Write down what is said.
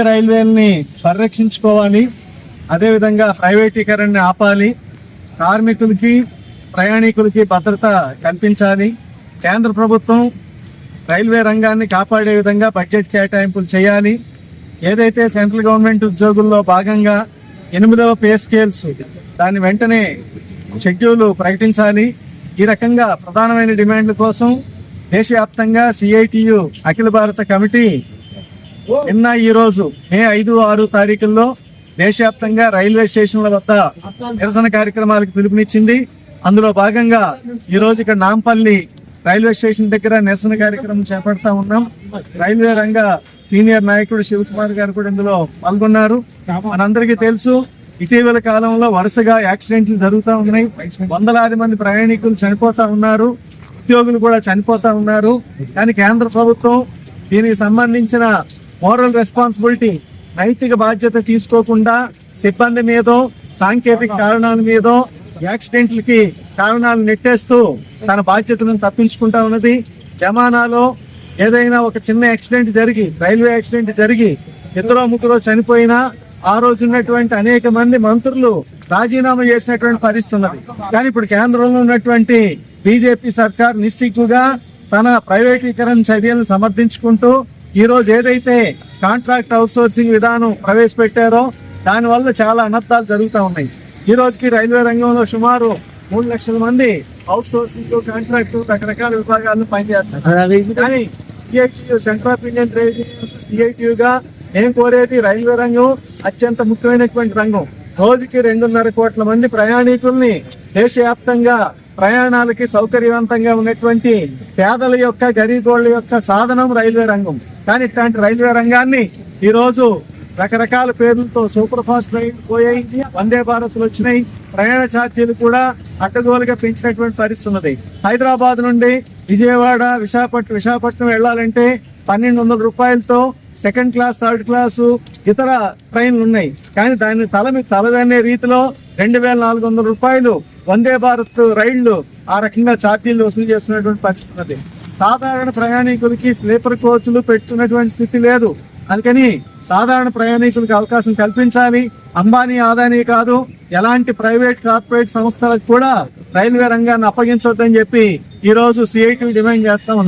రైల్వేని పరిరక్షించుకోవాలి, అదేవిధంగా ప్రైవేటీకరణని ఆపాలి, కార్మికులకి ప్రయాణికులకి భద్రత కల్పించాలి. కేంద్ర ప్రభుత్వం రైల్వే రంగాన్ని కాపాడే విధంగా బడ్జెట్ కేటాయింపులు చేయాలి. ఏదైతే సెంట్రల్ గవర్నమెంట్ ఉద్యోగుల్లో భాగంగా 8వ పే స్కేల్స్ దాన్ని వెంటనే షెడ్యూల్ ప్రకటించాలి. ఈ రకంగా ప్రధానమైన డిమాండ్ల కోసం దేశవ్యాప్తంగా CITU అఖిల భారత కమిటీ నిన్న ఈరోజు మే 5, 6 తారీఖుల్లో దేశవ్యాప్తంగా రైల్వే స్టేషన్ల వద్ద నిరసన కార్యక్రమాలకు పిలుపునిచ్చింది. అందులో భాగంగా ఈరోజు ఇక్కడ నాంపల్లి రైల్వే స్టేషన్ దగ్గర నిరసన కార్యక్రమం చేపడతా ఉన్నాం. రైల్వే రంగ సీనియర్ నాయకుడు శివకుమార్ గారు కూడా ఇందులో పాల్గొన్నారు. మనందరికీ తెలుసు, ఇటీవల కాలంలో వరుసగా యాక్సిడెంట్లు జరుగుతూ ఉన్నాయి. వందలాది మంది ప్రయాణికులు చనిపోతా ఉన్నారు, ఉద్యోగులు కూడా చనిపోతా ఉన్నారు. కానీ కేంద్ర ప్రభుత్వం దీనికి సంబంధించిన మోరల్ రెస్పాన్సిబిలిటీ, నైతిక బాధ్యత తీసుకోకుండా సిబ్బంది మీదో సాంకేతిక కారణాల మీదో యాక్సిడెంట్లకి కారణాలు నెట్టేస్తూ తన బాధ్యతలను తప్పించుకుంటా ఉన్నది. జమానాలో ఏదైనా ఒక చిన్న యాక్సిడెంట్ జరిగి, రైల్వే యాక్సిడెంట్ జరిగి 2-3 చనిపోయినా ఆ రోజు ఉన్నటువంటి అనేక మంది మంత్రులు రాజీనామా చేసినటువంటి పరిస్థితి ఉన్నది. కానీ ఇప్పుడు కేంద్రంలో ఉన్నటువంటి బీజేపీ సర్కార్ నిస్సిగ్గుగా తన ప్రైవేటీకరణ చర్యలను సమర్థించుకుంటూ ఈ రోజు ఏదైతే కాంట్రాక్ట్ అవుట్సోర్సింగ్ విధానం ప్రవేశపెట్టారో దానివల్ల చాలా అనర్థాలు జరుగుతూ ఉన్నాయి. ఈ రోజుకి రైల్వే రంగంలో సుమారు 3 లక్షల మంది అవుట్సోర్సింగ్, కాంట్రాక్ట్, రకరకాల విభాగాలను పనిచేస్తారు. కానీ CITU centre of Indian trade unions CITUగా నేను కోరేది రైల్వే రంగం అత్యంత ముఖ్యమైనటువంటి రంగం. రోజుకి 2.5 కోట్ల మంది ప్రయాణికుల్ని దేశవ్యాప్తంగా ప్రయాణాలకి సౌకర్యవంతంగా ఉన్నటువంటి పేదల యొక్క, గరీబోళ్ల యొక్క సాధనం రైల్వే రంగం. కానీ ఇట్లాంటి రైల్వే రంగాన్ని ఈరోజు రకరకాల పేర్లతో సూపర్ ఫాస్ట్ రైలు పోయాయి, వందే భారత్లు వచ్చినాయి, ప్రయాణ ఛార్జీలు కూడా అడ్డగోలుగా పెంచినటువంటి పరిస్థితి ఉన్నది. హైదరాబాద్ నుండి విజయవాడ, విశాఖపట్నం వెళ్ళాలంటే 1,200 రూపాయలతో సెకండ్ క్లాస్, థర్డ్ క్లాసు ఇతర ట్రైన్లు ఉన్నాయి. కానీ దాన్ని తలదన్నే రీతిలో 2,400 రూపాయలు వందే భారత్ రైళ్లు ఆ రకంగా ఛార్జీలు వసూలు చేస్తున్నటువంటి పరిస్థితి ఉన్నది. సాధారణ ప్రయాణికులకి స్లీపర్ కోచ్లు పెట్టుకున్నటువంటి స్థితి లేదు. అందుకని సాధారణ ప్రయాణికులకు అవకాశం కల్పించాలి. అంబానీ, అదానీ కాదు, ఎలాంటి ప్రైవేట్, కార్పొరేట్ సంస్థలకు కూడా రైల్వే రంగాన్ని అప్పగించొద్దని చెప్పి ఈరోజు CITU డిమాండ్ చేస్తా ఉన్నది.